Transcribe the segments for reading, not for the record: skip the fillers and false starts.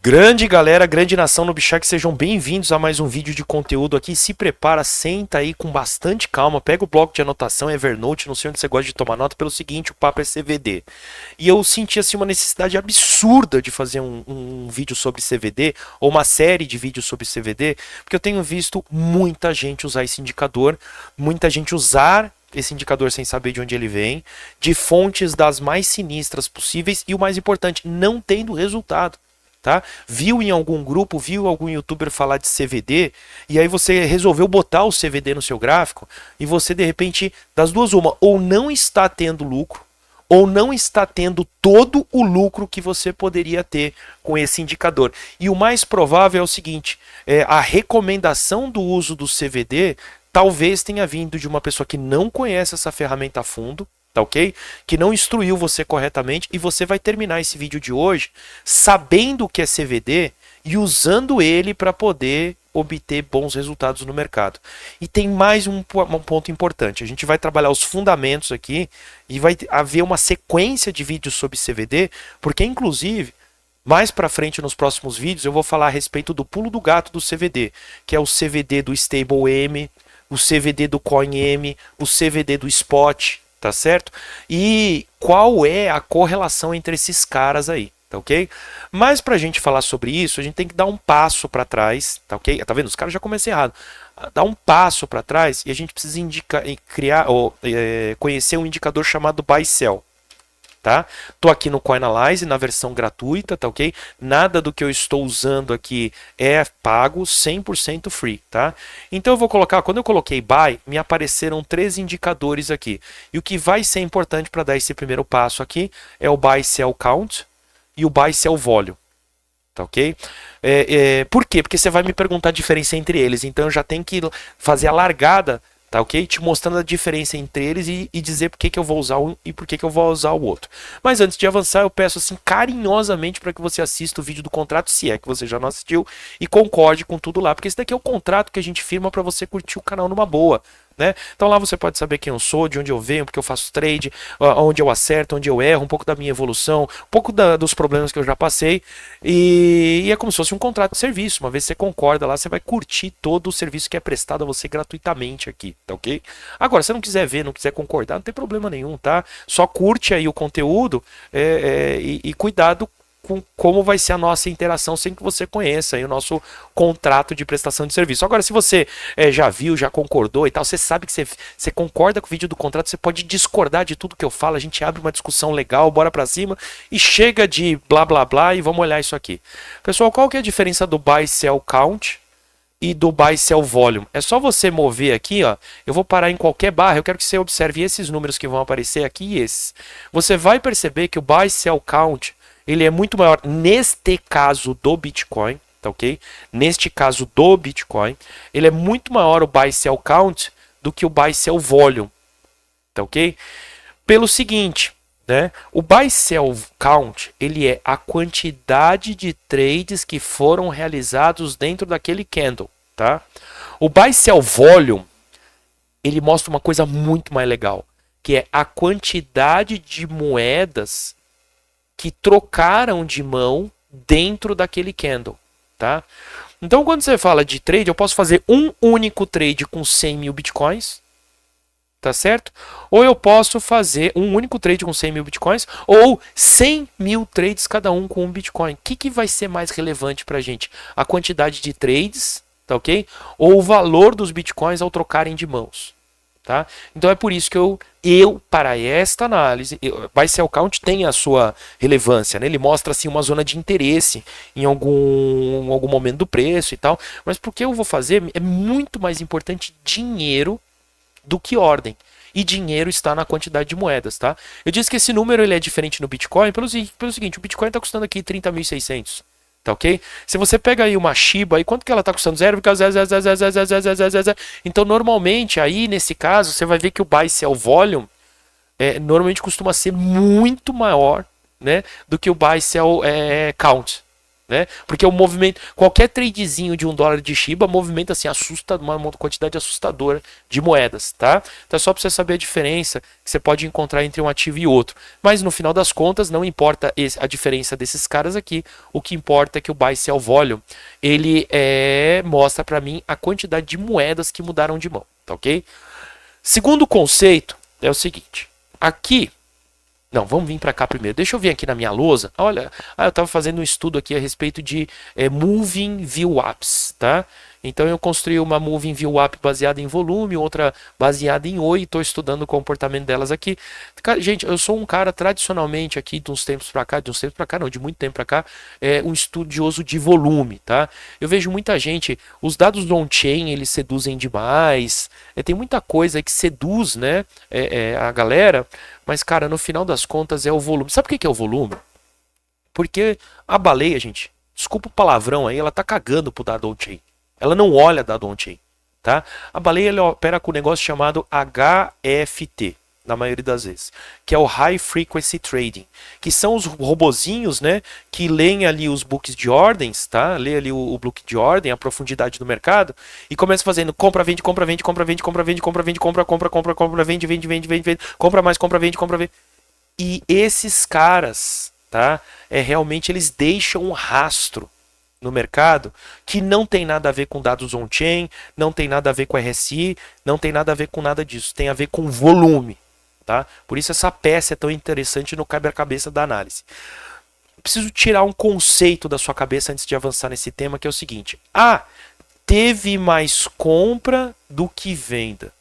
Grande galera, grande nação no Bichac, sejam bem-vindos a mais um vídeo de conteúdo aqui. Se prepara, senta aí com bastante calma, pega o bloco de anotação, Evernote, não sei onde você gosta de tomar nota, pelo seguinte, o papo é CVD. E eu senti assim uma necessidade absurda de fazer um vídeo sobre CVD, ou uma série de vídeos sobre CVD, porque eu tenho visto muita gente usar esse indicador, muita gente usar esse indicador sem saber de onde ele vem, de fontes das mais sinistras possíveis e o mais importante, não tendo resultado. Tá? Viu em algum grupo, viu algum youtuber falar de CVD e aí você resolveu botar o CVD no seu gráfico e você de repente, das duas uma, ou não está tendo lucro ou não está tendo todo o lucro que você poderia ter com esse indicador. E o mais provável é o seguinte, a recomendação do uso do CVD talvez tenha vindo de uma pessoa que não conhece essa ferramenta a fundo, tá ok? Que não instruiu você corretamente e você vai terminar esse vídeo de hoje sabendo o que é CVD e usando ele para poder obter bons resultados no mercado. E tem mais um ponto importante, a gente vai trabalhar os fundamentos aqui e vai haver uma sequência de vídeos sobre CVD, porque inclusive mais para frente nos próximos vídeos eu vou falar a respeito do pulo do gato do CVD, que é o CVD do Stable M, o CVD do Coin M, o CVD do Spot, tá certo? E qual é a correlação entre esses caras aí, tá ok? Mas pra gente falar sobre isso, a gente tem que dar um passo para trás, tá ok? Tá vendo? Os caras já começam errado. Dar um passo para trás e a gente precisa criar ou conhecer um indicador chamado Buy Sell. Tá? Tô aqui no Coinalyze na versão gratuita, tá ok? Nada do que eu estou usando aqui é pago, 100% free, tá? Então eu vou colocar, quando eu coloquei buy, me apareceram 3 indicadores aqui. E o que vai ser importante para dar esse primeiro passo aqui é o buy sell count e o buy sell volume. Tá ok? Por quê? Porque você vai me perguntar a diferença entre eles, então eu já tenho que fazer a largada, tá ok? Te mostrando a diferença entre eles e dizer por que eu vou usar um e por que eu vou usar o outro. Mas antes de avançar, eu peço assim carinhosamente para que você assista o vídeo do contrato, se é que você já não assistiu, e concorde com tudo lá, porque esse daqui é o contrato que a gente firma para você curtir o canal numa boa. Né? Então lá você pode saber quem eu sou, de onde eu venho, porque eu faço trade, onde eu acerto, onde eu erro, um pouco da minha evolução, um pouco dos problemas que eu já passei e é como se fosse um contrato de serviço. Uma vez que você concorda lá, você vai curtir todo o serviço que é prestado a você gratuitamente aqui, tá ok? Agora, se você não quiser ver, não quiser concordar, não tem problema nenhum, tá? Só curte aí o conteúdo e cuidado com como vai ser a nossa interação sem que você conheça aí o nosso contrato de prestação de serviço. Agora, se você já viu, já concordou e tal, você sabe que você concorda com o vídeo do contrato, você pode discordar de tudo que eu falo, a gente abre uma discussão legal, bora pra cima e chega de blá blá blá e vamos olhar isso aqui. Pessoal, qual que é a diferença do Buy Sell Count e do Buy Sell Volume? É só você mover aqui, ó. Eu vou parar em qualquer barra, eu quero que você observe esses números que vão aparecer aqui e esses. Você vai perceber que o Buy Sell Count ele é muito maior neste caso do Bitcoin, tá ok? Neste caso do Bitcoin, ele é muito maior o Buy Sell Count do que o Buy Sell Volume, tá ok? Pelo seguinte, né? O Buy Sell Count, ele é a quantidade de trades que foram realizados dentro daquele candle, tá? O Buy Sell Volume, ele mostra uma coisa muito mais legal, que é a quantidade de moedas que trocaram de mão dentro daquele candle, tá? Então, quando você fala de trade, eu posso fazer um único trade com 100 mil bitcoins, tá certo? Ou eu posso fazer um único trade com 100 mil bitcoins, ou 100 mil trades cada um com um bitcoin. O que vai ser mais relevante pra gente? A quantidade de trades, tá ok? Ou o valor dos bitcoins ao trocarem de mãos? Tá? Então é por isso que eu para esta análise, Buy Sell Count tem a sua relevância, né? Ele mostra assim, uma zona de interesse em algum momento do preço e tal, mas porque eu vou fazer, é muito mais importante dinheiro do que ordem. E dinheiro está na quantidade de moedas, tá? Eu disse que esse número ele é diferente no Bitcoin pelo seguinte, o Bitcoin está custando aqui 30.600. Tá ok? Se você pega aí uma Shiba, aí quanto que ela está custando? 0,0000000. Então, normalmente, aí nesse caso, você vai ver que o Buy Sell Volume normalmente costuma ser muito maior, né, do que o Buy Sell Count. né? Porque o movimento, qualquer tradezinho de $1 de Shiba movimenta assim, assusta uma quantidade assustadora de moedas, tá? Então é só para você saber a diferença que você pode encontrar entre um ativo e outro. Mas no final das contas, não importa a diferença desses caras aqui, o que importa é que o Buy Sell Volume, ele mostra para mim a quantidade de moedas que mudaram de mão, tá ok? Segundo conceito é o seguinte, aqui não, vamos vir para cá primeiro. Deixa eu vir aqui na minha lousa. Olha, eu estava fazendo um estudo aqui a respeito de Moving View Apps, tá? Então eu construí uma Moving View App baseada em volume, outra baseada em OI, estou estudando o comportamento delas aqui. Gente, eu sou um cara tradicionalmente aqui de uns tempos para cá, de muito tempo para cá, um estudioso de volume, tá? Eu vejo muita gente, os dados on-chain eles seduzem demais, tem muita coisa que seduz, né, a galera, mas cara, no final das contas é o volume. Sabe o que é o volume? Porque a baleia, gente, desculpa o palavrão aí, ela tá cagando pro dado on-chain. Ela não olha dado on-chain, tá? A baleia ela opera com um negócio chamado HFT, na maioria das vezes, que é o High Frequency Trading, que são os robozinhos, né, que leem ali os books de ordens, tá? Lê ali o book de ordem, a profundidade do mercado e começa fazendo compra, vende, compra, vende, compra, vende, compra, vende, compra, vende, compra, compra, compra, compra, vende, vende, vende, vende, vende, compra mais, compra, vende, compra, vende. E esses caras, tá? Realmente eles deixam um rastro no mercado que não tem nada a ver com dados on-chain, não tem nada a ver com RSI, não tem nada a ver com nada disso, tem a ver com volume, tá? Por isso essa peça é tão interessante no quebra-cabeça da análise. Preciso tirar um conceito da sua cabeça antes de avançar nesse tema, que é o seguinte: teve mais compra do que venda,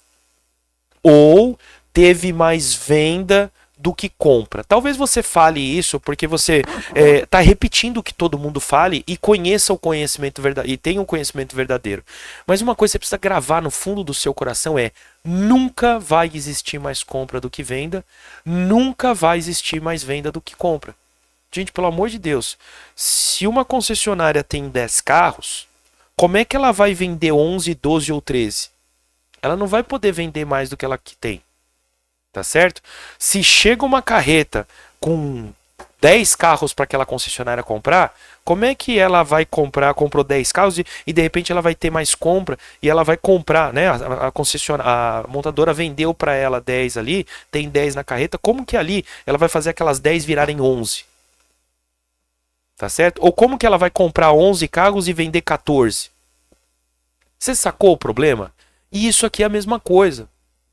ou teve mais venda do que compra. Talvez você fale isso porque você está repetindo o que todo mundo fale e conheça o conhecimento verdadeiro e tenha um conhecimento verdadeiro. Mas uma coisa que você precisa gravar no fundo do seu coração é: nunca vai existir mais compra do que venda, nunca vai existir mais venda do que compra. Gente, pelo amor de Deus, se uma concessionária tem 10 carros, como é que ela vai vender 11, 12 ou 13? Ela não vai poder vender mais do que ela tem. Tá certo? Se chega uma carreta com 10 carros para aquela concessionária comprar, como é que ela vai comprar, comprou 10 carros e de repente ela vai ter mais compra e ela vai comprar, né? A montadora vendeu para ela 10 ali, tem 10 na carreta, como que ali ela vai fazer aquelas 10 virarem 11? Tá certo? Ou como que ela vai comprar 11 carros e vender 14? Você sacou o problema? E isso aqui é a mesma coisa.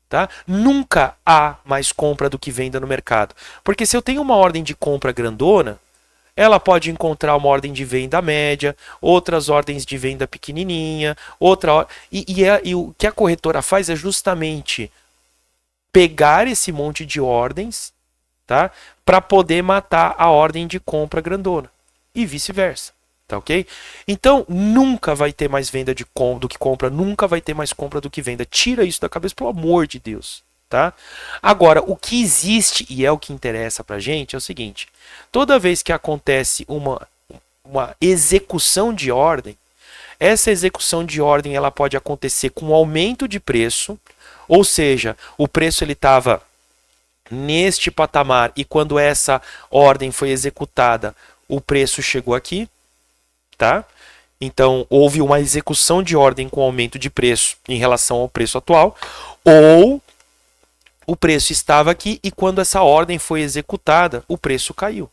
Tá? Nunca há mais compra do que venda no mercado. Porque se eu tenho uma ordem de compra grandona, ela pode encontrar uma ordem de venda média, outras ordens de venda pequenininha, e o que a corretora faz é justamente pegar esse monte de ordens, tá? Para poder matar a ordem de compra grandona. E vice-versa. Tá ok? Então, nunca vai ter mais venda do que compra, nunca vai ter mais compra do que venda. Tira isso da cabeça, pelo amor de Deus. Tá? Agora, o que existe, e é o que interessa pra gente, é o seguinte: toda vez que acontece uma execução de ordem, essa execução de ordem ela pode acontecer com aumento de preço, ou seja, o preço ele estava neste patamar e quando essa ordem foi executada, o preço chegou aqui. Tá? Então, houve uma execução de ordem com aumento de preço em relação ao preço atual, ou o preço estava aqui e quando essa ordem foi executada, o preço caiu.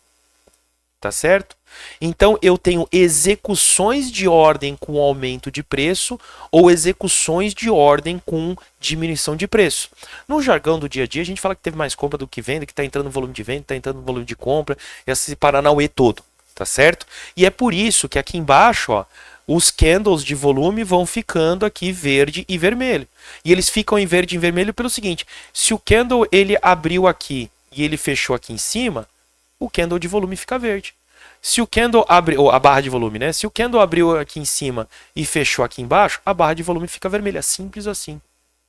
Tá certo? Então, eu tenho execuções de ordem com aumento de preço ou execuções de ordem com diminuição de preço. No jargão do dia a dia, a gente fala que teve mais compra do que venda, que está entrando no volume de venda, está entrando no volume de compra, e esse paranauê todo. Tá certo? E é por isso que aqui embaixo, ó, os candles de volume vão ficando aqui verde e vermelho. E eles ficam em verde e vermelho pelo seguinte: se o candle ele abriu aqui e ele fechou aqui em cima, o candle de volume fica verde. Se o candle abriu, a barra de volume, né? Se o candle abriu aqui em cima e fechou aqui embaixo, a barra de volume fica vermelha. Simples assim.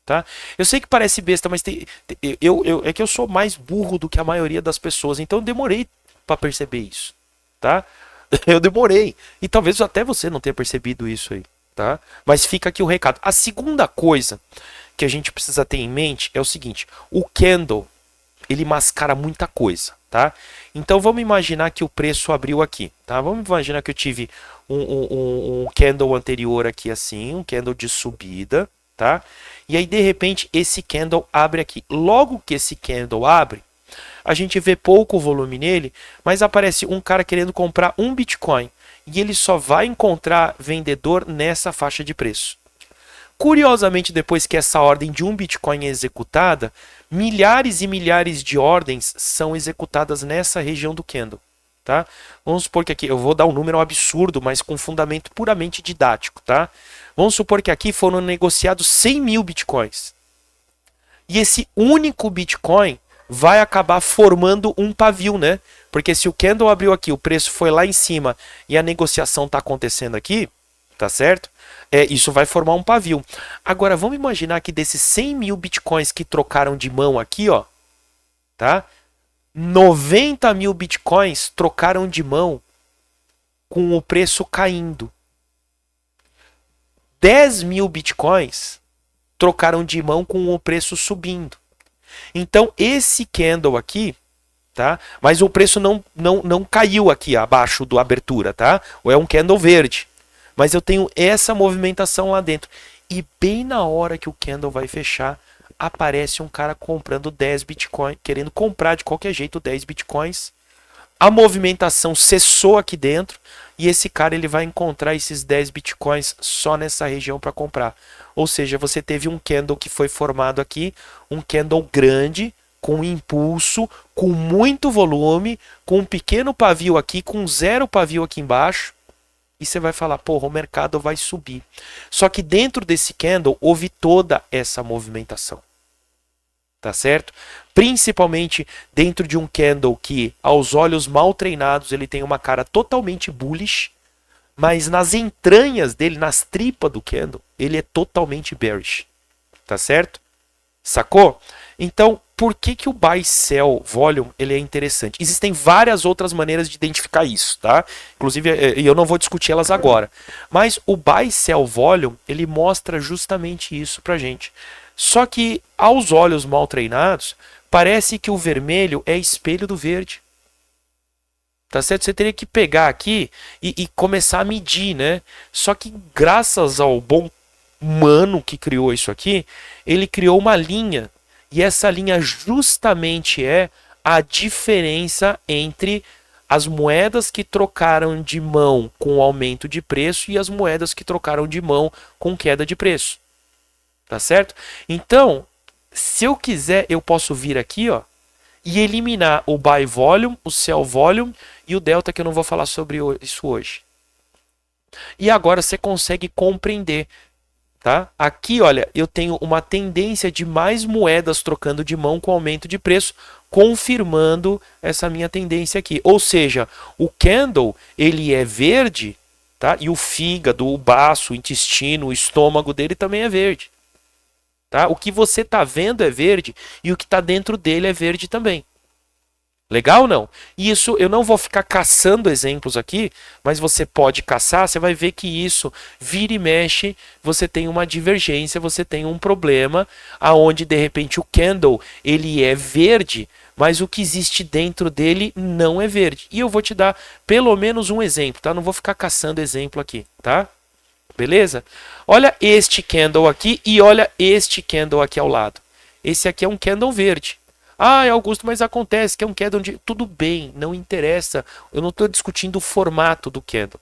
Tá? Eu sei que parece besta, mas é que eu sou mais burro do que a maioria das pessoas, então eu demorei para perceber isso. Tá? Eu demorei. E talvez até você não tenha percebido isso aí. Tá? Mas fica aqui o recado. A segunda coisa que a gente precisa ter em mente é o seguinte: o candle, ele mascara muita coisa. tá? Então vamos imaginar que o preço abriu aqui, tá? Vamos imaginar que eu tive um candle anterior aqui assim, um candle de subida, tá? E aí de repente esse candle abre aqui. Logo que esse candle abre, a gente vê pouco volume nele, mas aparece um cara querendo comprar um Bitcoin e ele só vai encontrar vendedor nessa faixa de preço. Curiosamente, depois que essa ordem de um Bitcoin é executada, milhares e milhares de ordens são executadas nessa região do candle. Tá? Vamos supor que aqui, eu vou dar um número absurdo, mas com fundamento puramente didático. Tá? Vamos supor que aqui foram negociados 100 mil Bitcoins. E esse único Bitcoin vai acabar formando um pavio, né? Porque se o candle abriu aqui, o preço foi lá em cima e a negociação está acontecendo aqui, tá certo? Isso vai formar um pavio. Agora, vamos imaginar que desses 100 mil Bitcoins que trocaram de mão aqui, ó, tá? 90 mil Bitcoins trocaram de mão com o preço caindo. 10 mil Bitcoins trocaram de mão com o preço subindo. Então, esse candle aqui, tá? Mas o preço não caiu aqui abaixo da abertura, tá? Ou é um candle verde. Mas eu tenho essa movimentação lá dentro. E bem na hora que o candle vai fechar, aparece um cara comprando 10 Bitcoins, querendo comprar de qualquer jeito 10 Bitcoins. A movimentação cessou aqui dentro e esse cara ele vai encontrar esses 10 Bitcoins só nessa região para comprar. Ou seja, você teve um candle que foi formado aqui, um candle grande, com impulso, com muito volume, com um pequeno pavio aqui, com zero pavio aqui embaixo. E você vai falar, porra, o mercado vai subir. Só que dentro desse candle houve toda essa movimentação. Tá certo? Principalmente dentro de um candle que, aos olhos mal treinados, ele tem uma cara totalmente bullish, mas nas entranhas dele, nas tripas do candle, ele é totalmente bearish. Tá certo? Sacou? Então, por que o buy sell volume ele é interessante? Existem várias outras maneiras de identificar isso, tá? Inclusive, eu não vou discutir elas agora. Mas o buy sell volume, ele mostra justamente isso pra gente. Só que, aos olhos mal treinados, parece que o vermelho é espelho do verde. Tá certo? Você teria que pegar aqui e começar a medir, né? Só que graças ao bom humano que criou isso aqui, ele criou uma linha. E essa linha justamente é a diferença entre as moedas que trocaram de mão com aumento de preço e as moedas que trocaram de mão com queda de preço. Tá certo? Então, se eu quiser, eu posso vir aqui, ó, e eliminar o buy volume, o sell volume e o delta, que eu não vou falar sobre isso hoje. E agora você consegue compreender, tá? Aqui, olha, eu tenho uma tendência de mais moedas trocando de mão com aumento de preço, confirmando essa minha tendência aqui. Ou seja, o candle, ele é verde, tá? E o fígado, o baço, o intestino, o estômago dele também é verde. Tá? O que você está vendo é verde e o que está dentro dele é verde também. Legal ou não? Isso eu não vou ficar caçando exemplos aqui, mas você pode caçar, você vai ver que isso vira e mexe, você tem uma divergência, você tem um problema aonde de repente o candle ele é verde, mas o que existe dentro dele não é verde. E eu vou te dar pelo menos um exemplo, tá? Não vou ficar caçando exemplo aqui, tá? Beleza? Olha este candle aqui e olha este candle aqui ao lado. Esse aqui é um candle verde. Ah, Augusto, mas acontece que é um candle de... Tudo bem, não interessa. Eu não estou discutindo o formato do candle.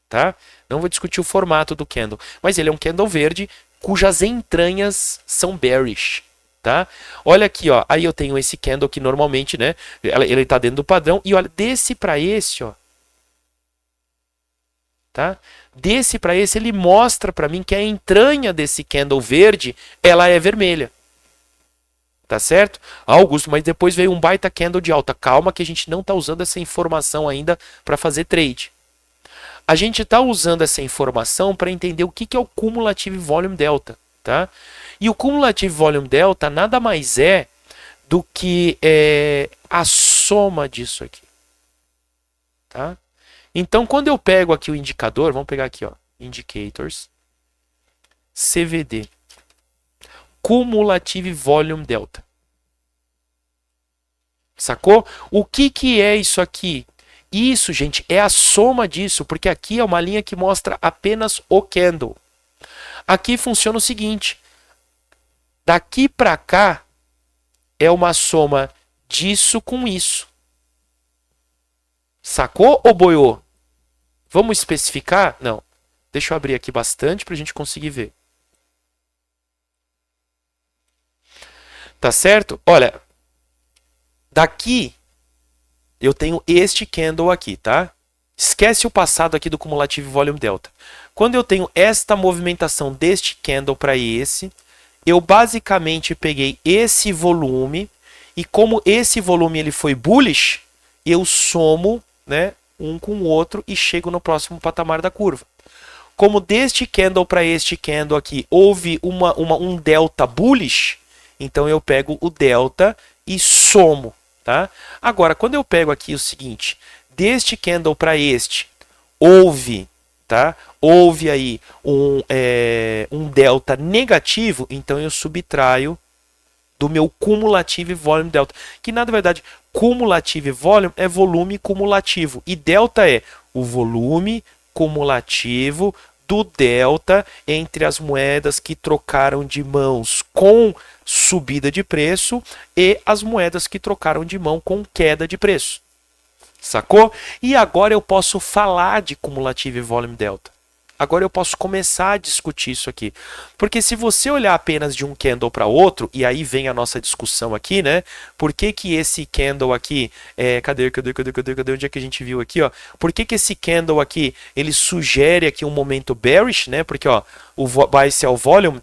Tá? Não vou discutir o formato do candle. Mas ele é um candle verde cujas entranhas são bearish. Tá? Olha aqui, ó. Aí eu tenho esse candle que normalmente, né? Ele está dentro do padrão. E olha, desse para esse, ó. Tá? Desse para esse, ele mostra para mim que a entranha desse candle verde, ela é vermelha. Tá certo? Augusto, mas depois veio um baita candle de alta. Calma que a gente não está usando essa informação ainda para fazer trade. A gente está usando essa informação para entender o que é o Cumulative Volume Delta. Tá? E o Cumulative Volume Delta nada mais é do que a soma disso aqui. Tá? Então, quando eu pego aqui o indicador, vamos pegar aqui, ó, Indicators, CVD, Cumulative Volume Delta. Sacou? O que é isso aqui? Isso, gente, é a soma disso, porque aqui é uma linha que mostra apenas o candle. Aqui funciona o seguinte, daqui para cá é uma soma disso com isso. Sacou ou boiou? Vamos especificar? Não. Deixa eu abrir aqui bastante para a gente conseguir ver. Tá certo? Olha, daqui eu tenho este candle aqui, tá? Esquece o passado aqui do cumulativo volume delta. Quando eu tenho esta movimentação deste candle para esse, eu basicamente peguei esse volume e como esse volume ele foi bullish, eu somo, né, um com o outro e chego no próximo patamar da curva. Como deste candle para este candle aqui houve um delta bullish, então eu pego o delta e somo, tá? Agora, quando eu pego aqui o seguinte, deste candle para este, houve, tá? Houve aí um delta negativo, então eu subtraio do meu cumulativo volume delta, que na verdade cumulativo volume é volume cumulativo e delta é o volume cumulativo do delta entre as moedas que trocaram de mãos com subida de preço e as moedas que trocaram de mão com queda de preço. Sacou? E agora eu posso falar de cumulativo volume delta. Agora eu posso começar a discutir isso aqui. Porque se você olhar apenas de um candle para outro, e aí vem a nossa discussão aqui, né? Por que que esse candle aqui, cadê, onde é que a gente viu aqui, ó? Por que que esse candle aqui, ele sugere aqui um momento bearish, né? Porque, ó, o buy sell volume,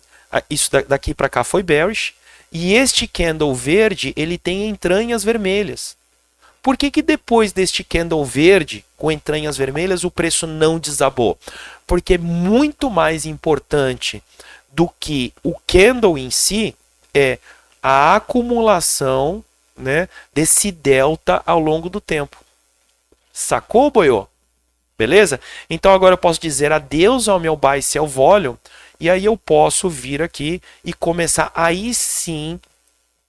isso daqui para cá foi bearish, e este candle verde, ele tem entranhas vermelhas. Por que que depois deste candle verde, com entranhas vermelhas, o preço não desabou? Porque é muito mais importante do que o candle em si é a acumulação, né, desse delta ao longo do tempo. Sacou, boiô? Beleza? Então agora eu posso dizer adeus ao meu buy sell volume e aí eu posso vir aqui e começar aí sim,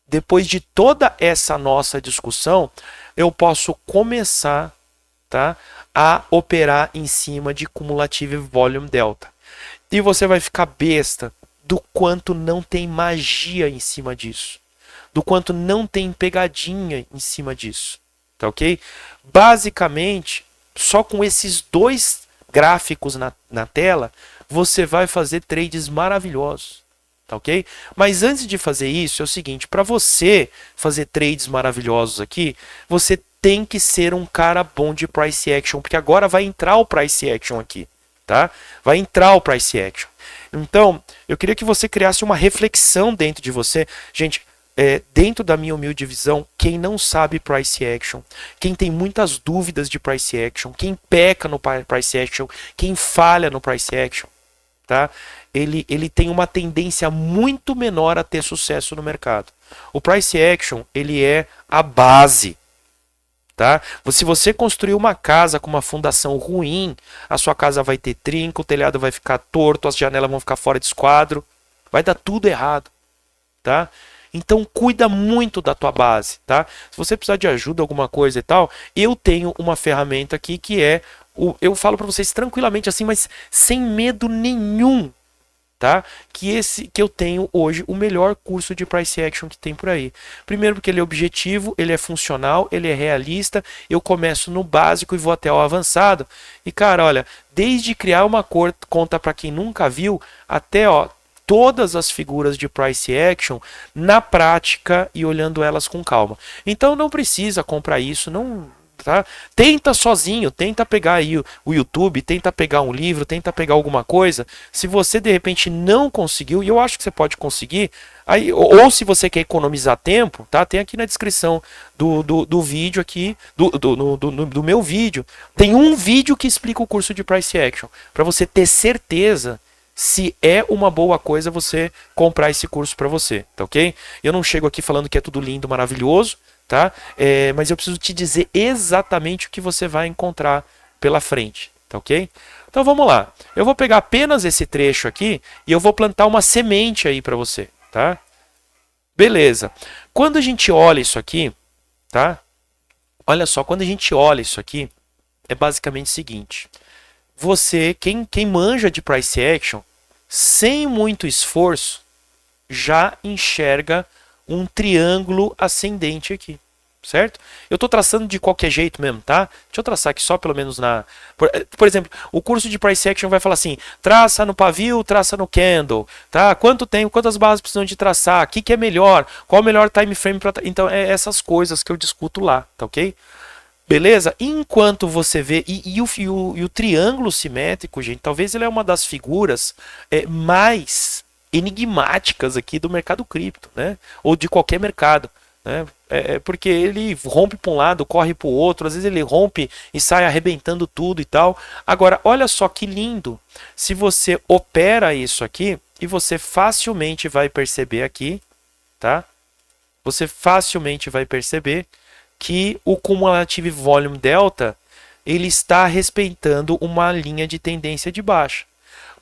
depois de toda essa nossa discussão, eu posso começar, tá, a operar em cima de cumulativo volume delta. E você vai ficar besta do quanto não tem magia em cima disso. Do quanto não tem pegadinha em cima disso. Tá ok? Basicamente, só com esses dois gráficos na tela, você vai fazer trades maravilhosos. Tá ok? Mas antes de fazer isso, é o seguinte, para você fazer trades maravilhosos aqui, você tem que ser um cara bom de price action, porque agora vai entrar o price action aqui, tá? Vai entrar o price action. Então, eu queria que você criasse uma reflexão dentro de você. Gente, dentro da minha humilde visão, quem não sabe price action, quem tem muitas dúvidas de price action, quem peca no price action, quem falha no price action, tá? Ele tem uma tendência muito menor a ter sucesso no mercado. O price action, ele é a base, tá? Se você construir uma casa com uma fundação ruim, a sua casa vai ter trinco, o telhado vai ficar torto, as janelas vão ficar fora de esquadro, vai dar tudo errado, tá? Então cuida muito da tua base, tá? Se você precisar de ajuda, alguma coisa e tal, eu tenho uma ferramenta aqui que eu falo para vocês tranquilamente assim, mas sem medo nenhum, tá? Que eu tenho hoje o melhor curso de price action que tem por aí. Primeiro porque ele é objetivo, ele é funcional, ele é realista. Eu começo no básico e vou até o avançado. E cara, olha, desde criar uma conta para quem nunca viu, até todas as figuras de price action na prática e olhando elas com calma. Então não precisa comprar isso, não, tá? Tenta sozinho, tenta pegar aí o YouTube, tenta pegar um livro, tenta pegar alguma coisa. Se você de repente não conseguiu, e eu acho que você pode conseguir, aí, ou se você quer economizar tempo, tá? Tem aqui na descrição do vídeo aqui, do meu vídeo, tem um vídeo que explica o curso de price action, para você ter certeza se é uma boa coisa você comprar esse curso para você, tá ok? Eu não chego aqui falando que é tudo lindo, maravilhoso, tá? Mas eu preciso te dizer exatamente o que você vai encontrar pela frente, tá ok? Então vamos lá. Eu vou pegar apenas esse trecho aqui e eu vou plantar uma semente aí para você, tá? Beleza. Quando a gente olha isso aqui, tá? Olha só, quando a gente olha isso aqui, é basicamente o seguinte. Você, quem manja de price action, sem muito esforço, já enxerga um triângulo ascendente aqui, certo? Eu estou traçando de qualquer jeito mesmo, tá? Deixa eu traçar aqui só pelo menos na... Por exemplo, o curso de price action vai falar assim, traça no pavio, traça no candle, tá? Quanto tempo, quantas barras precisam de traçar, o que é melhor, qual o melhor time frame para... Então, é essas coisas que eu discuto lá, tá ok? Beleza? Enquanto você vê. E o triângulo simétrico, gente, talvez ele é uma das figuras mais enigmáticas aqui do mercado cripto, né? Ou de qualquer mercado. Né? Porque ele rompe para um lado, corre para o outro, às vezes ele rompe e sai arrebentando tudo e tal. Agora, olha só que lindo. Se você opera isso aqui, e você facilmente vai perceber aqui, tá? Você facilmente vai perceber que o Cumulative Volume Delta ele está respeitando uma linha de tendência de baixa.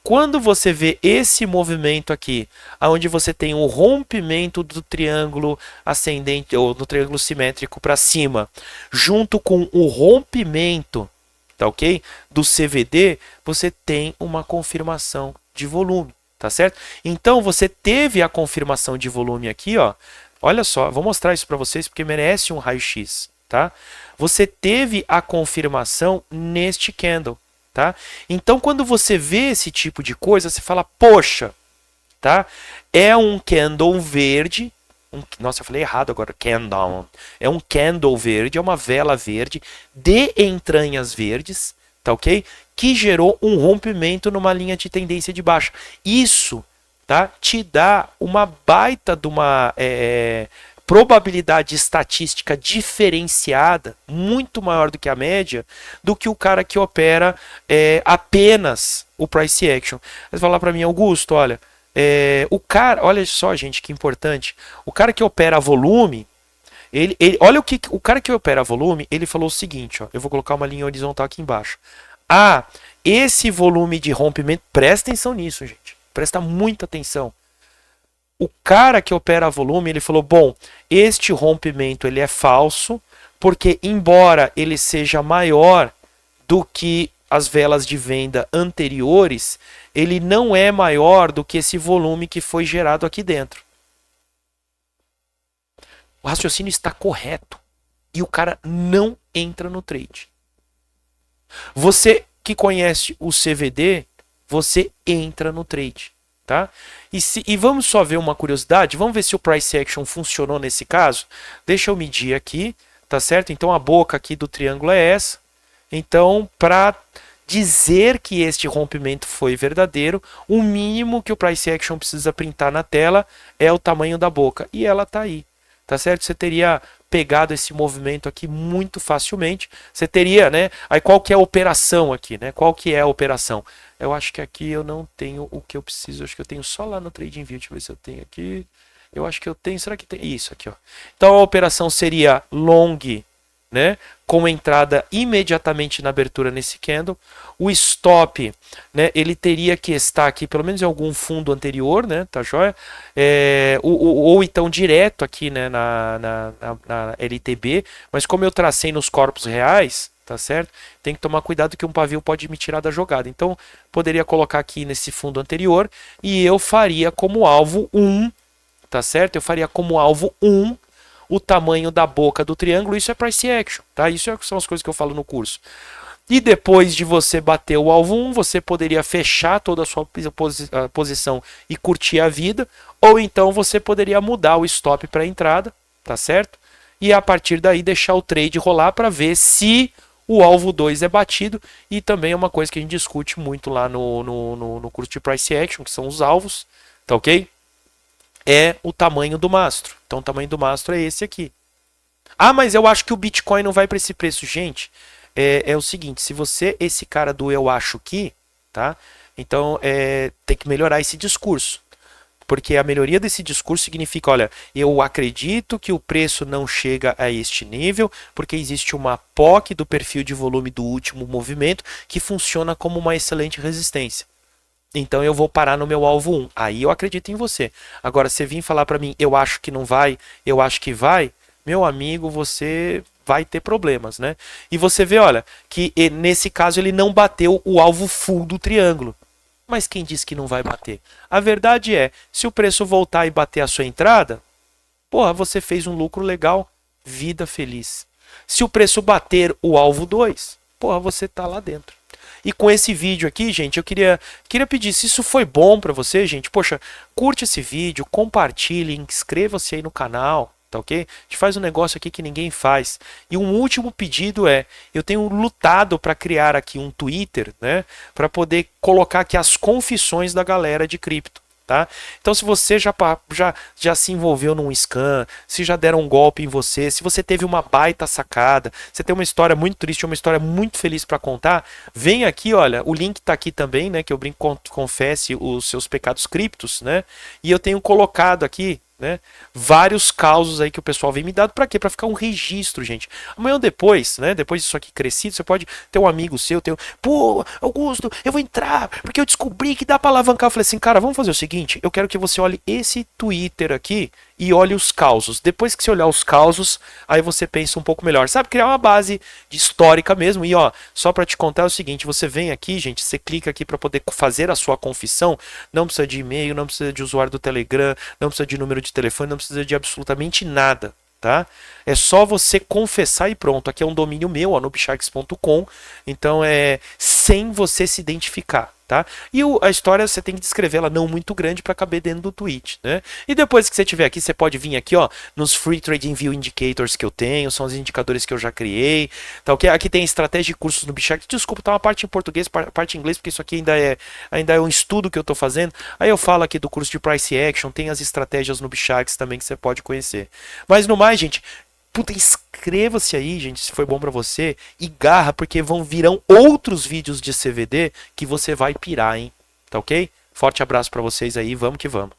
Quando você vê esse movimento aqui, onde você tem o rompimento do triângulo ascendente ou do triângulo simétrico para cima, junto com o rompimento, tá ok? Do CVD, você tem uma confirmação de volume, tá certo? Então você teve a confirmação de volume aqui, ó. Olha só, vou mostrar isso para vocês porque merece um raio-x, tá? Você teve a confirmação neste candle, tá? Então, quando você vê esse tipo de coisa, você fala, poxa, tá? É um candle verde, nossa, eu falei errado agora, candle. É um candle verde, é uma vela verde de entranhas verdes, tá ok? Que gerou um rompimento numa linha de tendência de baixa. Isso, tá? Te dá uma baita de uma probabilidade estatística diferenciada, muito maior do que a média, do que o cara que opera apenas o price action. Você falar para mim, Augusto, olha, o cara, olha só, gente, que importante. O cara que opera volume, olha o cara que opera volume, ele falou o seguinte, ó, eu vou colocar uma linha horizontal aqui embaixo. Ah, esse volume de rompimento, presta atenção nisso, gente. Presta muita atenção. O cara que opera volume, ele falou, bom, este rompimento ele é falso, porque embora ele seja maior do que as velas de venda anteriores, ele não é maior do que esse volume que foi gerado aqui dentro. O raciocínio está correto e o cara não entra no trade. Você que conhece o CVD, você entra no trade, tá? E vamos só ver uma curiosidade, vamos ver se o price action funcionou nesse caso. Deixa eu medir aqui, tá certo? Então a boca aqui do triângulo é essa. Então, para dizer que este rompimento foi verdadeiro, o mínimo que o price action precisa printar na tela é o tamanho da boca. E ela tá aí, tá certo? Você teria pegado esse movimento aqui muito facilmente. Você teria, né? Aí qual que é a operação aqui, né? Qual que é a operação? Eu acho que aqui eu não tenho o que eu preciso. Eu acho que eu tenho só lá no TradingView. Deixa eu ver se eu tenho aqui. Eu acho que eu tenho. Será que tem? Isso aqui, ó. Então a operação seria long, né? Com entrada imediatamente na abertura nesse candle. O stop, né? Ele teria que estar aqui, pelo menos em algum fundo anterior, né? Tá joia? Ou então direto aqui, né? Na LTB. Mas como eu tracei nos corpos reais, tá certo? Tem que tomar cuidado que um pavio pode me tirar da jogada. Então, poderia colocar aqui nesse fundo anterior e eu faria como alvo 1, tá certo? Eu faria como alvo 1 o tamanho da boca do triângulo. Isso é price action, tá? Isso são as coisas que eu falo no curso. E depois de você bater o alvo 1, você poderia fechar toda a sua posição e curtir a vida, ou então você poderia mudar o stop para a entrada, tá certo? E a partir daí deixar o trade rolar para ver se o alvo 2 é batido. E também é uma coisa que a gente discute muito lá no curso de price action, que são os alvos, tá ok? É o tamanho do mastro. Então o tamanho do mastro é esse aqui. Ah, mas eu acho que o Bitcoin não vai para esse preço. Gente, é o seguinte, se você, esse cara do eu acho que, tá? Então tem que melhorar esse discurso. Porque a melhoria desse discurso significa, olha, eu acredito que o preço não chega a este nível, porque existe uma POC do perfil de volume do último movimento que funciona como uma excelente resistência. Então eu vou parar no meu alvo 1. Aí eu acredito em você. Agora, você vir falar para mim, eu acho que não vai, eu acho que vai, meu amigo, você vai ter problemas, né? E você vê, olha, que nesse caso ele não bateu o alvo full do triângulo. Mas quem disse que não vai bater? A verdade é, se o preço voltar e bater a sua entrada, porra, você fez um lucro legal, vida feliz. Se o preço bater o alvo 2, porra, você tá lá dentro. E com esse vídeo aqui, gente, eu queria pedir, se isso foi bom pra você, gente, poxa, curte esse vídeo, compartilhe, inscreva-se aí no canal, tá ok? A gente faz um negócio aqui que ninguém faz. E um último pedido é, eu tenho lutado para criar aqui um Twitter, né, para poder colocar aqui as confissões da galera de cripto. Tá? Então, se você já se envolveu num scam, se já deram um golpe em você, se você teve uma baita sacada, você tem uma história muito triste, uma história muito feliz para contar, vem aqui, olha, o link tá aqui também, né, que eu brinco, confesse os seus pecados criptos, né? E eu tenho colocado aqui, né, vários causos aí que o pessoal vem me dando para quê? Para ficar um registro, gente. Amanhã ou depois, né, depois disso aqui crescido, você pode ter um amigo seu, pô, Augusto, eu vou entrar porque eu descobri que dá para alavancar. Eu falei assim, cara, vamos fazer o seguinte, eu quero que você olhe esse Twitter aqui e olhe os causos. Depois que você olhar os causos, aí você pensa um pouco melhor. Sabe, criar uma base de histórica mesmo. E ó, só para te contar é o seguinte, você vem aqui, gente, você clica aqui para poder fazer a sua confissão, não precisa de e-mail, não precisa de usuário do Telegram, não precisa de número de telefone, não precisa de absolutamente nada. Tá? É só você confessar e pronto. Aqui é um domínio meu, nubisharks.com. Então é sem você se identificar. Tá? E a história você tem que descrever ela não muito grande para caber dentro do tweet, né? E depois que você tiver aqui, você pode vir aqui, ó, nos Free Trading View Indicators que eu tenho, são os indicadores que eu já criei, tá ok? Aqui tem estratégia de cursos no Bshark. Desculpa, tá uma parte em português, parte em inglês, porque isso aqui ainda é um estudo que eu tô fazendo. Aí eu falo aqui do curso de Price Action, tem as estratégias no Bsharks também que você pode conhecer. Mas no mais, gente, puta, inscreva-se aí, gente, se foi bom pra você. E garra, porque virão outros vídeos de CVD que você vai pirar, hein? Tá ok? Forte abraço pra vocês aí, vamos que vamos.